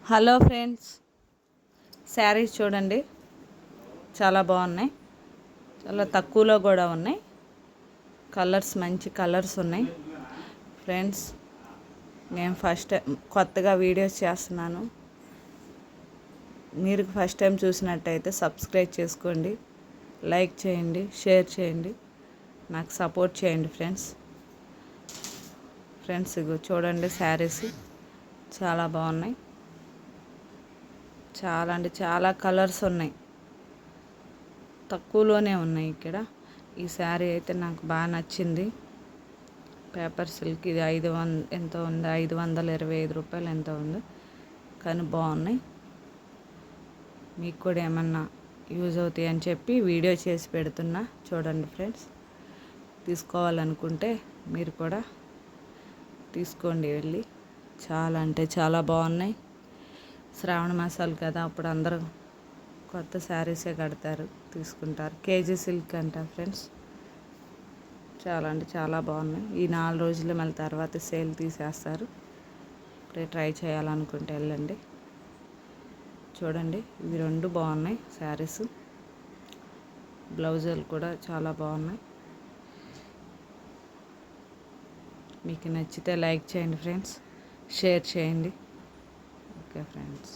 Hello friends, saris చూడండి, చాలా బాగున్నాయి. చాలా తక్కువలో కూడా ఉన్నాయి. కలర్స్ మంచి కలర్స్ ఉన్నాయి. ఫ్రెండ్స్, నేను ఫస్ట్ టైం కొత్తగా వీడియోస్ చేస్తున్నాను. మీరు ఫస్ట్ టైం చూసినట్టయితే సబ్స్క్రైబ్ చేసుకోండి, లైక్ చేయండి, షేర్ చేయండి, నాకు సపోర్ట్ చేయండి ఫ్రెండ్స్. ఇగో చూడండి, శారీస్ చాలా బాగున్నాయి. చాలా అంటే చాలా కలర్స్ ఉన్నాయి. తక్కువలోనే ఉన్నాయి ఇక్కడ. ఈ శారీ అయితే నాకు బాగా నచ్చింది. Paper silk. ఇది 500 ఎంతో ఉంది, 525 రూపాయలు ఎంతో ఉంది. కానీ బాగున్నాయి. మీకు కూడా ఏమన్నా యూజ్ అవుతాయి అని చెప్పి వీడియో చేసి పెడుతున్నా. చూడండి ఫ్రెండ్స్, తీసుకోవాలనుకుంటే మీరు కూడా తీసుకోండి వెళ్ళి. చాలా అంటే చాలా బాగున్నాయి. శ్రావణ మాసాలు కదా, అప్పుడు అందరూ కొత్త శారీసే కడతారు, తీసుకుంటారు. కేజీ సిల్క్ అంట ఫ్రెండ్స్. చాలా అంటే చాలా బాగున్నాయి. ఈ 4 రోజులు మళ్ళీ తర్వాత సేల్ తీసేస్తారు. ఇప్పుడే ట్రై చేయాలనుకుంటే వెళ్ళండి. చూడండి, ఇవి 2 బాగున్నాయి శారీస్. బ్లౌజులు కూడా చాలా బాగున్నాయి. మీకు నచ్చితే లైక్ చేయండి ఫ్రెండ్స్, షేర్ చేయండి. Okay friends.